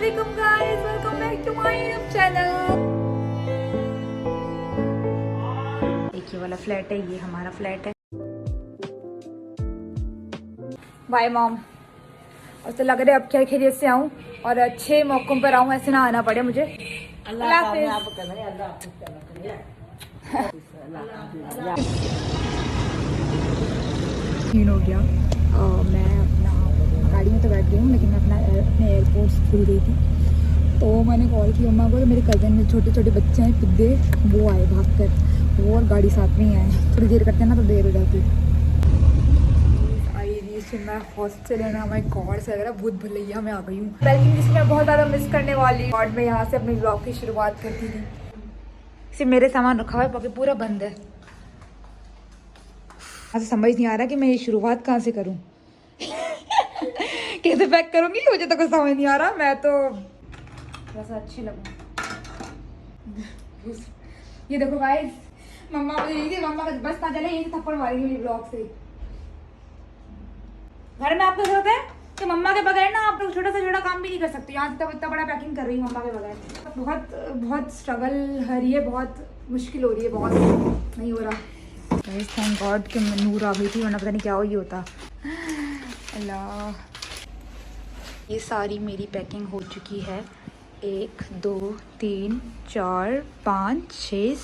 Assalamualaikum guys, welcome back to my YouTube channel। एक ये वाला फ्लैट है, ये हमारा फ्लैट है। Bye mom. और तो लग रहा है अब क्या खैरियत से आऊँ और अच्छे मौकों पर आऊँ, ऐसे ना आना पड़े मुझे। अल्लाह हो गया। मैं अपना गाड़ी में तो बैठ गई हूँ, लेकिन मैं अपने एयरपोर्ट्स भूल गई थी, तो मैंने कॉल की मम्मा को। तो मेरे कज़न में छोटे छोटे बच्चे हैं पिद्दे, वो आए भाग कर, वो और गाड़ी साथ में ही आए। थोड़ी देर करते हैं ना तो देर हो जाती है। I reach in my hostel and my God, से लग रहा भूत भुलैया मैं आ गई हूँ। लेकिन जिसमें मैं बहुत ज़्यादा मिस करने वाली और मैं यहाँ से अपनी ब्लॉग की शुरुआत करती थी। सिर्फ मेरे सामान रखा हुआ है, बाकी पूरा बंद है। मुझे समझ नहीं आ रहा कि मैं ये शुरुआत कहाँ से करूँ कैसे पैक करूँगी, मुझे तो कुछ समझ नहीं आ रहा। मैं तो वैसा अच्छी लगूँ। ये देखो गाइस, मम्मा मुझे यही थी, मम्मा का बस ना चले यही थप्पड़ मारेंगे मेरी ब्लॉग से। घर में आपको जरूरत है कि मम्मा के बगैर ना आप लोग छोटा से छोटा काम भी नहीं कर सकते। यहाँ तक इतना बड़ा पैकिंग कर रही हूँ मम्मा के बगैर। बहुत बहुत स्ट्रगल हो रही है, बहुत मुश्किल हो रही है, बहुत नहीं हो रहा। थैंक गॉड कि नूर आ गई थी, वरना पता नहीं क्या हो ही होता। अल्लाह, ये सारी मेरी पैकिंग हो चुकी है। 1 2 3 4 5 6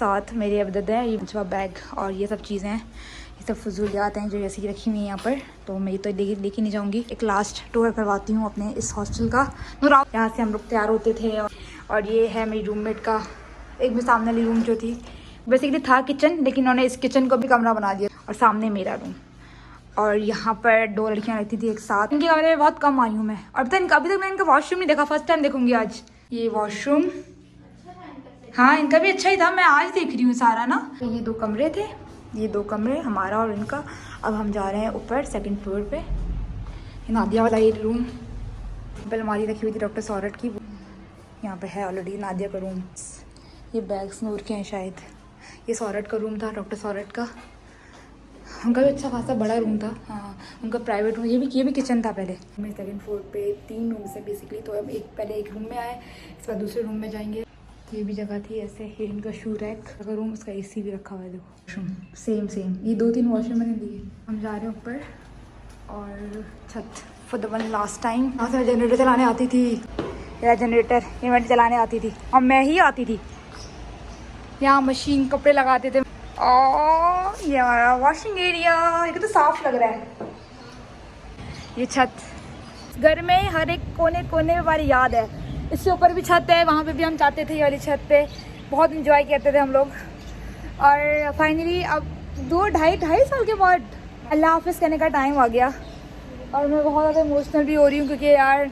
7 मेरे अबदद है। ये 5वां बैग और ये सब चीज़ें हैं, ये सब फजूलियात हैं जो ऐसी ही रखी हुई हैं यहाँ पर। तो मैं ये तो लेके नहीं जाऊँगी। एक लास्ट टूर करवाती हूँ अपने इस हॉस्टल का। यहाँ से हम लोग तैयार होते थे। और ये है मेरी रूममेट का एक में सामने वाली रूम जो थी, बेसिकली था किचन, लेकिन उन्होंने इस किचन को भी कमरा बना दिया। और सामने मेरा रूम। और यहाँ पर 2 लड़कियाँ रहती थी एक साथ। इनके कमरे में बहुत कम आई हूँ मैं, और पता अभी तक मैं इनका वॉशरूम नहीं देखा, फर्स्ट टाइम देखूंगी आज ये वॉशरूम। हाँ, इनका भी अच्छा ही था, मैं आज देख रही हूँ सारा ना। ये 2 कमरे थे, ये 2 कमरे हमारा और इनका। अब हम जा रहे हैं ऊपर 2nd फ्लोर पे। नादिया वाला ये रूम, अलमारी रखी हुई थी डॉक्टर सौरठ की, यहाँ पे है ऑलरेडी नादिया का रूम। ये बैग्स नूर के हैं शायद। ये सौरठ का रूम था, डॉक्टर सौरठ का। उनका भी अच्छा खासा बड़ा रूम था। हाँ, उनका प्राइवेट रूम। ये भी किचन था पहले। मैं 2nd फ्लोर पे 3 रूम है बेसिकली, तो हम पहले एक रूम में आए, इसके बाद दूसरे रूम में जाएंगे। ये भी जगह थी ऐसे। ये इनका शू रैक का रूम, उसका AC भी रखा हुआ है। देखो सेम ये 2-3 वॉशरूम मैंने दिए। हम जा रहे हैं ऊपर और छत for the one last time. यहाँ से मैं जनरेटर चलाने आती थी, या जनरेटर इन्वर्टर चलाने आती थी, और मैं ही आती थी। यहाँ मशीन कपड़े लगाते थे। और ये हमारा वॉशिंग एरिया, ये तो साफ लग रहा है। ये छत घर में हर एक कोने कोने में हमारी याद है। इससे ऊपर भी छत है, वहाँ पे भी हम जाते थे। ये वाली छत पे बहुत इंजॉय करते थे हम लोग। और फाइनली अब 2-2.5 साल के बाद अल्लाह हाफिज़ कहने का टाइम आ गया। और मैं बहुत ज़्यादा इमोशनल भी हो रही हूँ, क्योंकि यार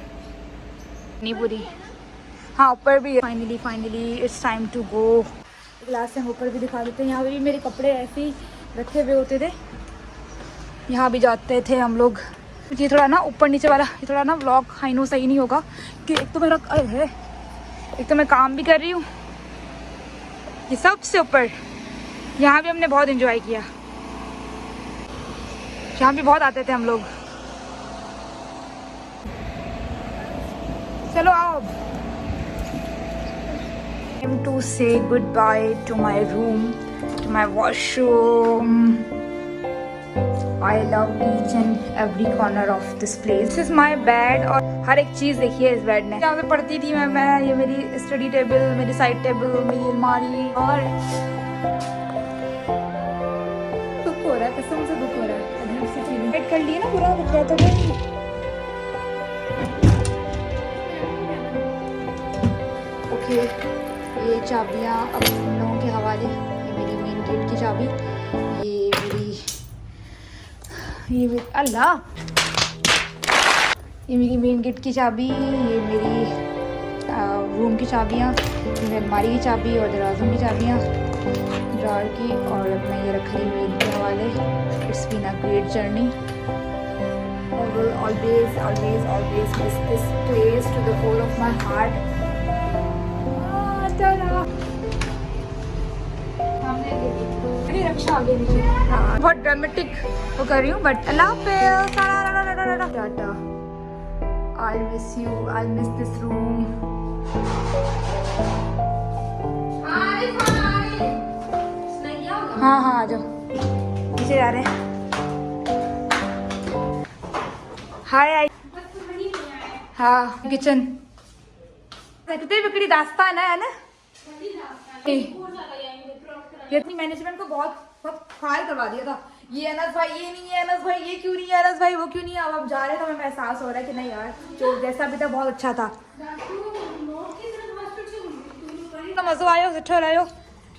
नहीं बुरी। हाँ, ऊपर भी finally it's time to go. Class से हम ऊपर भी दिखा देते हैं। यहाँ पे भी मेरे कपड़े ऐसे ही रखे हुए होते थे, यहाँ भी जाते थे हम लोग। ये थोड़ा ना ऊपर नीचे वाला, ये थोड़ा ना व्लॉग आई नो सही नहीं होगा, कि एक तो मेरा है, एक तो मैं काम भी कर रही हूँ। ये सबसे ऊपर यहाँ भी हमने बहुत एंजॉय किया, यहाँ भी बहुत आते थे हम लोग। चलो आओ। Time to say goodbye to my room, to my washroom. I love each and every corner of this place. This is my bed, और हर एक चीज़ देखिए इस बेड में। यहाँ पे पढ़ती थी मैं। ये मेरी स्टडी टेबल, मेरी साइड टेबल, मेरी अलमारी। और दुख हो रहा है, कसम से दुख हो रहा है। अजीब सी फीलिंग वेट कर लिए ना, पूरा दुख रहा था। ओके, ये चाबियाँ अब हम लोगों के हवाले। ये मेरी मेन गेट की चाबी, ये मेरी मेन गेट की चाबी, ये मेरी रूम की चाबियाँ, मेरी अलमारी की चाबी और दरवाज़ों की चाबियाँ, ड्रॉअर की। और अब मैं ये रख रही हूँ इनके हवाले। It's been a great journey. I will always miss this place to the core of my heart. रक्षा आगे नीचे। बहुत ड्रामेटिक वो कर रही हूँ, बट अल्लाह हाफिज़, Tata. I miss you, I miss this room. हाँ हाँ आ जाओ, नीचे जा रहे हैं। हाय आई। हाँ किचन कितनी बिगड़ी दास्तान है ना। ये मैनेजमेंट को बहुत बहुत फायर करवा दिया था। ये अनस भाई ये नहीं है, अनस भाई ये क्यों नहीं है, अनस भाई वो क्यों नहीं है। अब जा रहे तो हमें एहसास हो रहा है कि नहीं यार, जो जैसा भी था बहुत अच्छा था। मज़ो आयो, सुठो रहियो।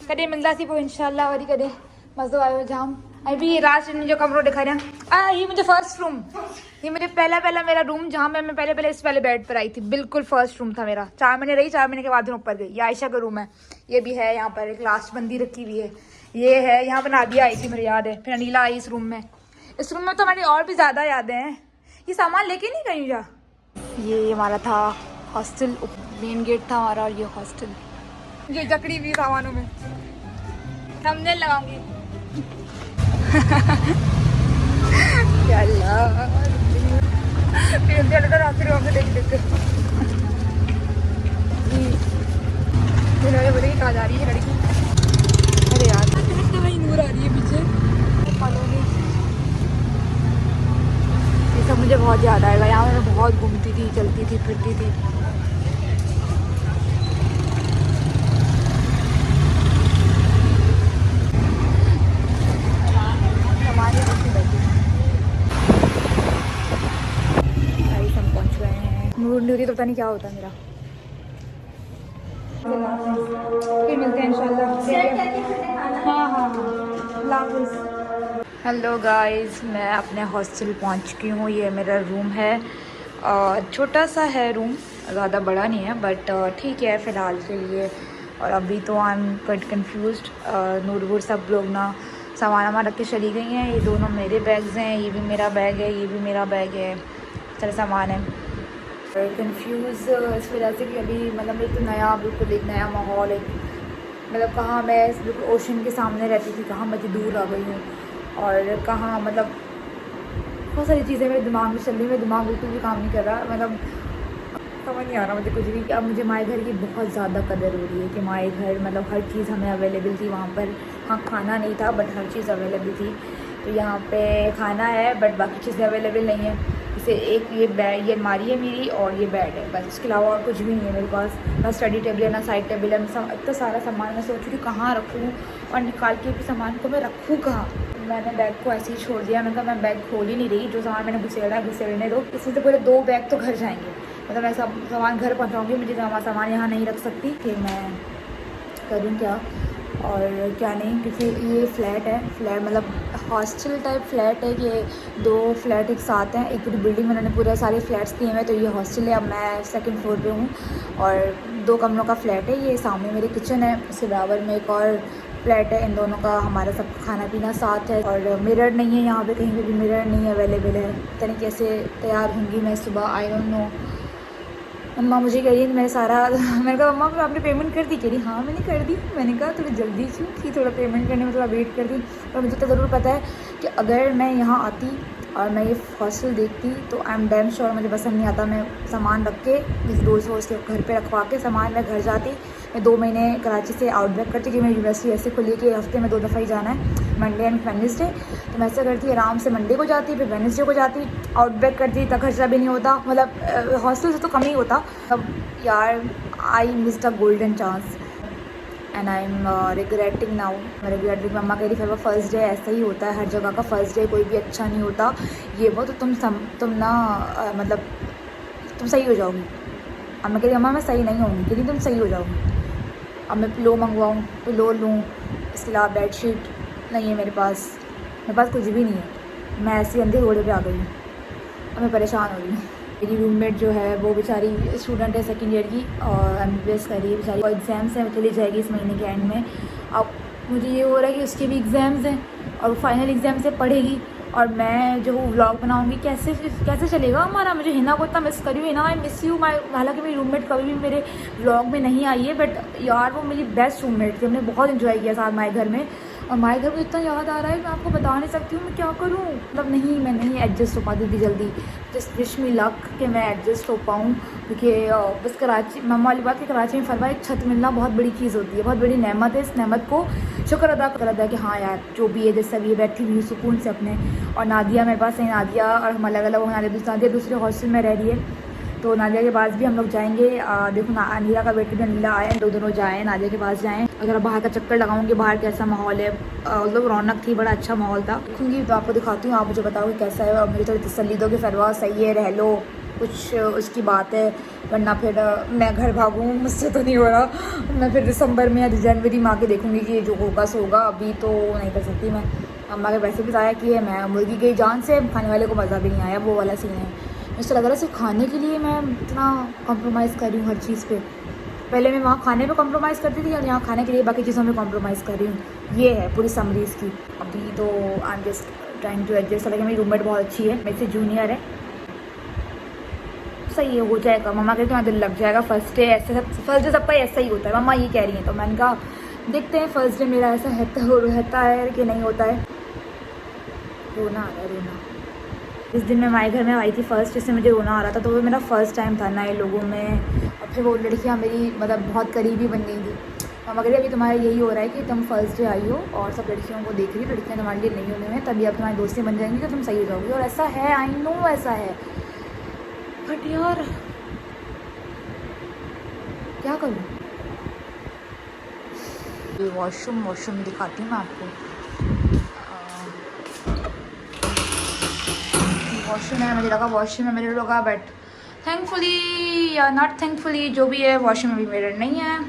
कॾहिं मिलंदासीं पोइ इंशाल्लाह वरी कॾहिं। मज़ो आयो जाम। ऐं बि राज जो कमरो ॾेखारियां। ये मुंहिंजो फर्स्ट रूम, ये मुझे पहला मेरा रूम जहाँ मैं पहले इस वाले बेड पर आई थी। बिल्कुल फर्स्ट रूम था मेरा। 4 महीने रही, 4 महीने के बाद ऊपर गई। ये आयशा का रूम है। ये भी है यहाँ पर एक लास्ट बंदी रखी हुई है। ये है यहाँ पर नादिया आई थी, मुझे याद है। फिर अनीला आई इस रूम में। इस रूम में तो हमारी और भी ज़्यादा यादें हैं। ये सामान लेके नहीं गई जा। ये हमारा था हॉस्टल, मेन गेट था हमारा। और ये हॉस्टल, ये जकड़ी हुई सामानों में थंबनेल लगाऊंगी। बड़ी कहा जा रही है लड़की। अरे यार तो वही नूर आ रही है पीछे। ये सब मुझे बहुत याद आएगा। यहाँ मैं बहुत घूमती थी, चलती थी, फिरती थी। नूर नहीं होती तो पता नहीं क्या होता मेरा। फिर मिलते हैं इंशाल्लाह। हाँ हाँ हाँ। हेलो गाइस, मैं अपने हॉस्टल पहुंच चुकी हूँ। ये मेरा रूम है। छोटा सा है रूम, ज़्यादा बड़ा नहीं है, बट ठीक है फ़िलहाल के लिए। और अभी तो आई एम क्वाइट कन्फ्यूज्ड। नूर सब लोग ना सामान वामान रख के चली गई हैं। ये दोनों मेरे बैग्स हैं, ये भी मेरा बैग है, ये भी मेरा बैग है। सारा सामान है। कंफ्यूज इस वजह से कि अभी मतलब एक नया, बिल्कुल एक नया माहौल है। मतलब कहाँ मैं बिल्कुल ओशन के सामने रहती थी, कहाँ मैं दूर आ गई हूँ। और कहाँ मतलब बहुत सारी चीज़ें मेरे दिमाग में चल रही। मेरा दिमाग बिल्कुल भी काम नहीं कर रहा। मतलब समझ नहीं आ रहा मुझे कुछ भी। अब मुझे माए घर की बहुत ज़्यादा कदर हो रही है कि माए घर मतलब हर चीज़ हमें अवेलेबल थी वहाँ पर। हाँ खाना नहीं था बट हर चीज़ अवेलेबल थी। तो यहाँ पे खाना है बट बाकी चीज़ें अवेलेबल नहीं है। जैसे एक ये बैग, ये अलमारी है मेरी और ये बेड है, बस इसके अलावा और कुछ भी नहीं है मेरे पास। ना स्टडी टेबल है, ना साइड टेबल है। मैं इतना सारा सामान मैं सोच रही हूँ कहाँ रखूँ और निकाल के भी सामान को मैं रखूँ कहाँ। मैंने बैग को ऐसे ही छोड़ दिया। मैंने कहा मैं बैग खोल ही नहीं रही, जो सामान मैंने घुसेड़ने दो। इसमें से पूरे 2 बैग तो घर जाएंगे। मतलब मैं सब सामान घर पहुँचाऊँगी, मुझे सामान यहाँ नहीं रख सकती। फिर मैं करूँ क्या और क्या नहीं, क्योंकि ये फ्लैट है। फ्लैट मतलब हॉस्टल टाइप फ्लैट है कि 2 फ्लैट एक साथ हैं। एक पूरी बिल्डिंग में उन्होंने पूरे सारे फ्लैट्स दिए हैं। तो ये हॉस्टल है। अब मैं 2nd फ्लोर पे हूँ और 2 कमरों का फ्लैट है। ये सामने मेरी किचन है, उसके बराबर में एक और फ्लैट है। इन दोनों का हमारा सब खाना पीना साथ है। और मिरर नहीं है यहाँ पे, कहीं पे भी मिरर नहीं अवेलेबल है। पता नहीं कैसे तैयार होंगी मैं सुबह, आई डोंट नो। अम्मा मुझे कह रही है मैं सारा मैंने कहा अम्मा आपने पेमेंट कर दी? कह रही हाँ मैंने कर दी। मैंने कहा थोड़ी जल्दी क्यों थी, थोड़ा पेमेंट करने में थोड़ा वेट कर दी। पर मुझे तो ज़रूर पता है कि अगर मैं यहाँ आती और मैं ये हॉस्टल देखती तो आई एम डैम श्योर मुझे पसंद नहीं आता। मैं सामान रख के इस रोज़ के घर पे रखवा के सामान मैं घर जाती। मैं 2 महीने कराची से आउटबैक करती कि मेरी यूनिवर्सिटी ऐसे खुली कि हफ्ते में 2 दफ़ा ही जाना है, मंडे एंड वेडनेसडे। तो मैं ऐसा करती आराम से मंडे को जाती, फिर वेडनेसडे को जाती, आउटबैक करती। तब खर्चा भी नहीं होता, मतलब हॉस्टल से तो कम ही होता। अब यार I missed a golden chance and I am regretting now. Regretting. मम्मा कह रही फिर वो फर्स्ट डे ऐसा ही होता है, हर जगह का फर्स्ट डे कोई भी अच्छा नहीं होता। ये वो तो तुम ना मतलब तुम सही हो जाओगी। अब मैं कह रही अम्मा मैं सही नहीं होंगी। कह रही तुम सही हो जाओगी। अब मैं पिलो मंगवाऊँ, पिलो लूँ, इसके अलावा बेडशीट नहीं है मेरे पास कुछ भी नहीं है। मैं ऐसे अंधे घोड़े पे आ गई हूँ। अब मैं परेशान हो रही हूँ। मेरी रूममेट जो है वो बेचारी स्टूडेंट है 2nd ईयर की और MBBS कर रही है बेचारी। और एग्ज़ाम्स हैं, वो चली जाएगी इस महीने के एंड में। अब मुझे ये हो रहा है कि उसके भी एग्ज़ाम्स हैं और फाइनल एग्ज़ाम से पढ़ेगी और मैं जो व्लॉग बनाऊंगी कैसे चलेगा हमारा। मुझे हिना को इतना मिस करी हूँ। हिना आई मिस यू माई। हालांकि मेरी रूममेट कभी भी मेरे व्लॉग में नहीं आई है बट यार वो मेरी बेस्ट रूममेट थी। हमने बहुत इन्जॉय किया साथ माए घर में। और हमारे घर को इतना याद आ रहा है, मैं आपको बता नहीं सकती हूँ मैं क्या करूँ। मतलब नहीं, मैं नहीं एडजस्ट हो पाती थी जल्दी। जस्ट विश मी लक कि मैं एडजस्ट हो पाऊँ, क्योंकि बस कराची, मम्मा वाली बात कि कराची में फरवा एक छत मिलना बहुत बड़ी चीज़ होती है, बहुत बड़ी नेमत है। इस नेमत को शुक्र अदा है कि हाँ यार जो भी है जैसा भी है बैठी हुई सुकून से अपने। और नादिया मेरे पास है, नादिया और हम अलग अलग, नादिया दूसरे हॉस्टल में रह रही है, तो नादिया के पास भी हम लोग जाएंगे। देखो अनीला का बेटे भी अनीला आए, दोनों जाएँ नादिया के पास जाएँ। अगर बाहर का चक्कर लगाऊंगी, बाहर कैसा माहौल है, मतलब रौनक थी, बड़ा अच्छा माहौल था। देखूँगी तो आपको दिखाती हूँ, आप मुझे बताओ कि कैसा है। और मुझे थोड़ी तसल्ली दो कि फरवा सही है, रह लो, कुछ उसकी बात है, वरना फिर मैं घर भागूँ, मुझसे तो नहीं हो रहा। मैं फिर दिसंबर में या जनवरी में आके देखूँगी कि जो होगा सो होगा, अभी तो नहीं कर सकती मैं। अम्मा के पैसे भी ज़ाया किए, मैं मुर्गी गई जान से, खाने वाले को मज़ा भी नहीं आया, वो वाला सीन है। मुझे लग रहा है सिर्फ खाने के लिए मैं इतना कॉम्प्रोमाइज़ कर रही हूँ हर चीज़ पे। पहले मैं वहाँ खाने पे कॉम्प्रोमाइज़ करती थी और यहाँ खाने के लिए बाकी चीज़ों में कॉम्प्रोमाइज़ कर रही हूँ। ये है पूरी समरी इसकी। अभी तो I am just trying to adjust. हालांकि मेरी रूममेट बहुत अच्छी है, मेरे से जूनियर है, सही है, हो जाएगा। मम्मा कहते हैं दिल लग जाएगा, फर्स्ट डे ऐसे, फर्स्ट डे सबका ऐसा ही होता है, मम्मा ये कह रही हैं। तो मैंने कहा देखते हैं फर्स्ट डे मेरा ऐसा रहता है कि नहीं होता है। रोना आ रहा है, रोना। इस दिन मैं हमारे घर में आई थी फर्स्ट, जिससे मुझे रोना आ रहा था, तो वो मेरा फ़र्स्ट टाइम था नए लोगों में। और फिर वो लड़कियाँ मेरी मतलब बहुत करीबी बन गई थी। मगर अभी तुम्हारा यही हो रहा है कि तुम फर्स्ट डे आई हो और सब लड़कियों को देख रही हो, लड़कियाँ तुम्हारे लिए नहीं होने में, तभी अब तुम्हारी दोस्ती बन जाएंगी तो तुम सही हो जाओगी। और ऐसा है, आई नो ऐसा है, बट यार क्या करूँ। ये वॉशरूम दिखाती हूँ मैं आपको। वॉशरूम है, मुझे लगा वॉशरूम में मिरर होगा, बट थैंकफुली या नॉट थैंकफुली जो भी है, वॉशरूम में भी मिरर नहीं है।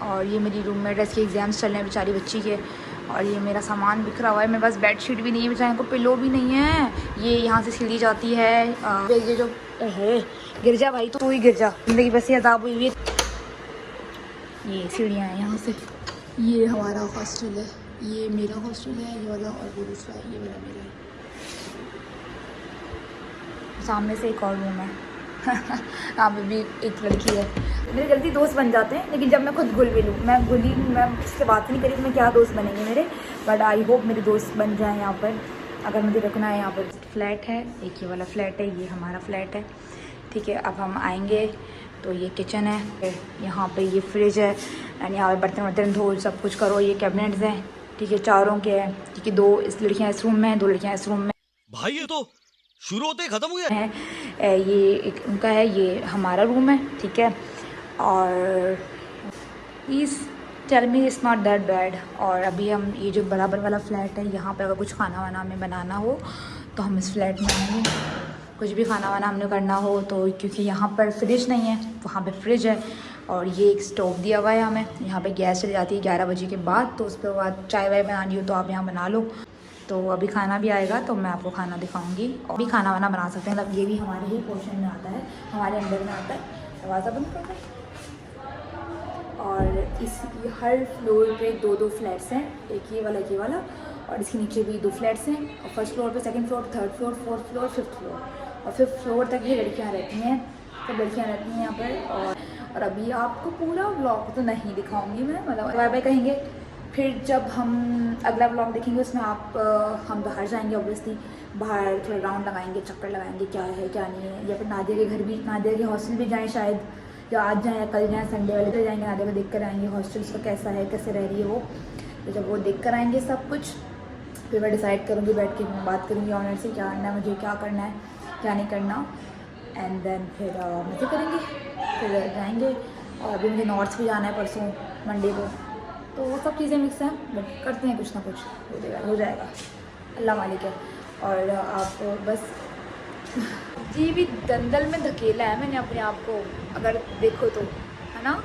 और ये मेरी रूममेट है, इसके एग्ज़ाम्स चल रहे हैं बेचारी बच्ची के। और ये मेरा सामान बिखरा हुआ है, मेरे पास बेडशीट भी नहीं है बेचारे को, पिलो भी नहीं है। ये यहाँ से सीढ़ी जाती है, ये जो है गिर जा भाई, तो ही गिर जा, ज़िंदगी बस ये अदाब हुई है। ये सीढ़ियाँ हैं यहाँ से। ये हमारा हॉस्टल है, ये मेरा हॉस्टल है ये वाला, और वो दूसरा है, ये वाला मेरा है। सामने से एक और रूम है यहाँ पे भी एक लड़की है। मेरे जल्दी दोस्त बन जाते हैं, लेकिन जब मैं खुद घुल मिलूँ, मैं उससे बात नहीं करी तो मैं क्या दोस्त बनेंगे मेरे। बट आई होप मेरे दोस्त बन जाएँ यहाँ पर, अगर मुझे रखना है। यहाँ पर फ्लैट है, एक ये वाला फ्लैट है, ये हमारा फ्लैट है, ठीक है। अब हम आएंगे तो ये किचन है, यहाँ पे ये फ्रिज है, एंड यहाँ पे बर्तन वर्तन धो सब कुछ करो। ये कैबिनेट्स हैं, ठीक है, चारों के हैं, ठीक है। 2 इस लड़कियाँ इस रूम में हैं, 2 लड़कियाँ इस रूम में। भाई ये तो शुरू होते ही ख़त्म हुआ है। ये एक उनका है, ये हमारा रूम है, ठीक है। और please tell me it's not that bad. और अभी हम ये जो बराबर वाला फ्लैट है, यहाँ पे अगर कुछ खाना वाना हमें बनाना हो तो हम इस फ्लैट में आएंगे। कुछ भी खाना वाना हमने करना हो तो, क्योंकि यहाँ पर फ्रिज नहीं है, वहाँ पे फ्रिज है। और ये एक स्टोव दिया हुआ है हमें, यहाँ पे गैस चली जाती है 11 बजे के बाद, तो उसके बाद चाय वाय बनानी हो तो आप यहाँ बना लो। तो अभी खाना भी आएगा तो मैं आपको खाना दिखाऊंगी, और भी खाना वाना बना सकते हैं, मतलब ये भी हमारे ही पोर्शन में आता है, हमारे अंदर में आता है। दरवाज़ा बंद कर दें। और इस हर फ्लोर पे 2-2 फ्लैट्स हैं, एक ये वाला, और इसके नीचे भी 2 फ्लैट्स हैं। और फर्स्ट फ्लोर पे, second floor, third floor, fourth floor, fifth floor, और फिफ्थ फ्लोर तक ये लड़कियाँ रहती हैं, सब लड़कियाँ रहती हैं यहाँ पर। और अभी आपको पूरा व्लॉग तो नहीं दिखाऊंगी मैं, मतलब बाय बाय कहेंगे। फिर जब हम अगला व्लॉग देखेंगे उसमें हम बाहर जाएंगे, ऑब्वियसली बाहर थोड़ा राउंड लगाएंगे, चक्कर लगाएंगे क्या है क्या नहीं है, या फिर नादिया के घर भी, नादिया के हॉस्टल भी जाएँ शायद, या आज जाएँ या कल जाएँ, संडे वाले तो जाएंगे, नादिया को देख कर आएंगे हॉस्टल उसका कैसा है, कैसे रह रही है वो। तो जब वो देख कर आएंगे सब कुछ, फिर मैं डिसाइड करूँगी, बैठ के मैं बात करूँगी ऑनर से क्या करना है, मुझे क्या करना है क्या नहीं करना, एंड देन फिर मज़े करेंगे, फिर जाएंगे। और अभी मुझे नॉर्थ भी जाना है परसों मंडे को, तो वो सब चीज़ें मिक्स हैं, बट करते हैं कुछ ना कुछ, हो जाएगा, अल्लाह मालिक है। और आप बस जी भी दलदल में धकेला है मैंने अपने आप को, अगर देखो तो, है ना।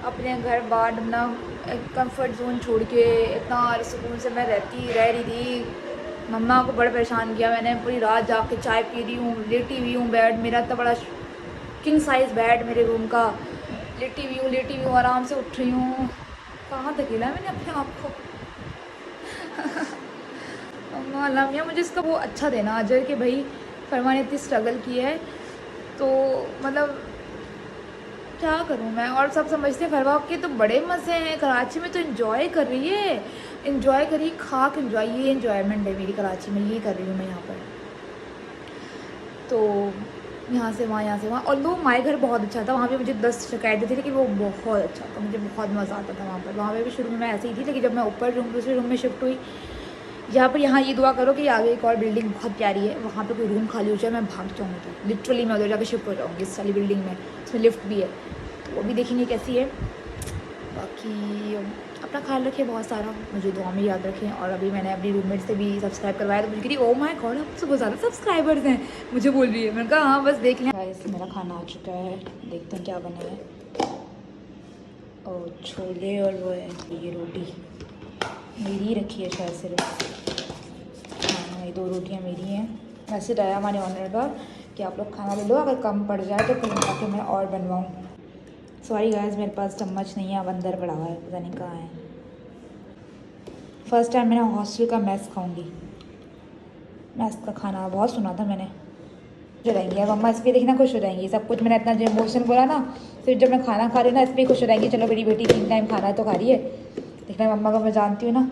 अपने घर बार अपना कंफर्ट जोन छोड़ के इतना सुकून से मैं रह रही थी। मम्मा को बड़ा परेशान किया मैंने, पूरी रात जाग के चाय पी रही हूँ, लेटी हुई हूँ, बेड मेरा इतना बड़ा किंग साइज़ बेड मेरे रूम का, लेटी हुई हूँ, आराम से उठ रही हूँ। कहाँ धकेला है मैंने अपने आप को अल्लाह मियाँ मुझे इसका वो अच्छा देना अजर कि भाई फरमा ने इतनी स्ट्रगल की है, तो मतलब क्या करूँ मैं। और सब समझते हैं फरवा के तो बड़े मज़े हैं, कराची में तो इन्जॉय कर रही है, इन्जॉय करिए, खाक इन्जॉय, ये इन्जॉयमेंट है मेरी कराची में, ये कर रही हूँ मैं यहाँ पर। तो यहाँ से वहाँ, यहाँ से वहाँ। और लो माय घर बहुत अच्छा था, वहाँ पे मुझे 10 शिकायतें थी, लेकिन वो बहुत अच्छा था, मुझे बहुत मज़ा आता था वहाँ पर। वहाँ पे भी शुरू में मैं ऐसे ही थी, लेकिन जब मैं ऊपर दूसरे रूम में शिफ्ट हुई, यहाँ पर, यहाँ ये दुआ करो कि आगे एक और बिल्डिंग बहुत प्यारी है, वहाँ पे कोई रूम खाली हो जाए, मैं भाग जाऊँगी, लिटरली मैं उधर जाकर शिफ्ट हो जाऊँगी इस वाली बिल्डिंग में। उसमें लिफ्ट भी है, तो वो भी देखेंगे कैसी है। बाकी अपना ख्याल रखें बहुत सारा, मुझे दुआ में याद रखें। और अभी मैंने अपनी रूममेट से भी सब्सक्राइब करवाया, तो मुझे कही ओ माय गॉड आपसे बहुत ज़्यादा सब्सक्राइबर्स हैं, मुझे बोल रही है। मैंने कहा हाँ बस देख लें। गाइस मेरा खाना आ चुका है, देखते हैं क्या बना है। और छोले और वो है ये रोटी मेरी रखी है शायद सिर्फ, हाँ ये 2 रोटियाँ मेरी हैं। मैसेज आया हमारे ऑनर का कि आप लोग खाना ले लो, अगर कम पड़ जाए तो फिर जाके मैं और बनवाऊँ। सॉरी गाइस मेरे पास चम्मच नहीं है, अब अंदर पड़ा हुआ है, पता नहीं कहाँ है। फर्स्ट टाइम मैंने हॉस्टल का मैस खाऊंगी, मैस का खाना बहुत सुना था मैंने। खुश हो जाएंगी अब मम्मा, इस पर देखना खुश हो जाएंगी। सब कुछ मैंने इतना जो इमोशन बोला ना, फिर जब मैं खाना खा रही हूँ ना, इस पर खुश हो जाएंगी, चलो मेरी बेटी 3 टाइम खाना तो खा रही है। देखना मम्मा को मैं जानती हूँ ना।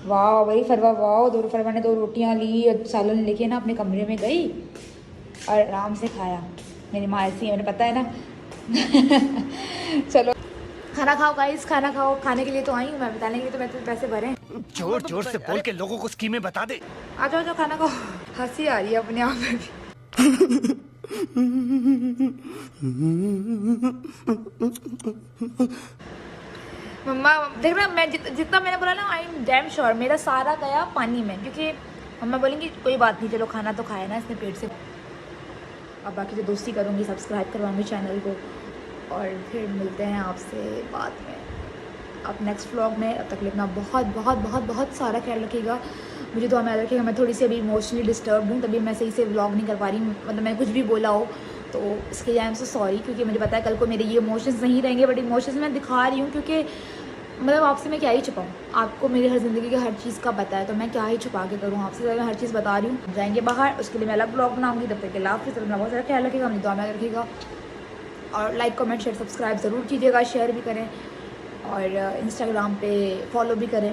वाह भाई फरवा, वाह फरवा ने 2 रोटियाँ ली और सालन लेके ना अपने कमरे में गई और आराम से खाया। मेरी माँ ऐसी है, मैंने पता है ना। चलो खाना खाओ गाइस, खाना खाओ, खाने के लिए तो आई हूँ मैं, बताने के लिए तो मैं तो पैसे भरे। जोर जोर से बोल के लोगों को स्कीमें बता दे। आ जाओ, खाना खाओ। हंसी आ रही है अपने आप में भी। मम्मा देख रहा, मैं जितना मैंने बोला ना, आई एम डैम श्योर मेरा सारा गया पानी में, क्योंकि मम्मा बोलेंगी कोई बात नहीं, चलो खाना तो खाया ना इसने पेट से। अब बाकी तो दोस्ती करूँगी, सब्सक्राइब करवाऊँगी चैनल को, और फिर मिलते हैं आपसे बाद में अब नेक्स्ट व्लॉग में। अब तक अपना बहुत बहुत बहुत बहुत सारा ख्याल रखिएगा, मुझे तो हमें याद रखिएगा। मैं थोड़ी सी अभी इमोशनली डिस्टर्ब हूँ, तभी मैं सही से व्लॉग नहीं कर पा रही हूँ, मतलब मैं कुछ भी बोला हो तो इसके लिए आई एम सो सॉरी, क्योंकि मुझे पता है कल को मेरे ये इमोशंस नहीं रहेंगे, बट इमोशंस मैं दिखा रही हूँ क्योंकि मतलब आपसे मैं क्या ही छुपाऊँ, आपको मेरी हर ज़िंदगी की हर चीज़ का पता है, तो मैं क्या ही छुपा के करूँ आपसे, मैं हर चीज़ बता रही हूँ। जाएंगे बाहर, उसके लिए मैं अलग ब्लॉग बनाऊँगी, तब तक के लाभ फिर अपना बहुत सारा ख्याल रखिएगा, अपनी दुआ में रखिएगा। और लाइक कमेंट शेयर सब्सक्राइब ज़रूर कीजिएगा, शेयर भी करें, और इंस्टाग्राम पे फॉलो भी करें।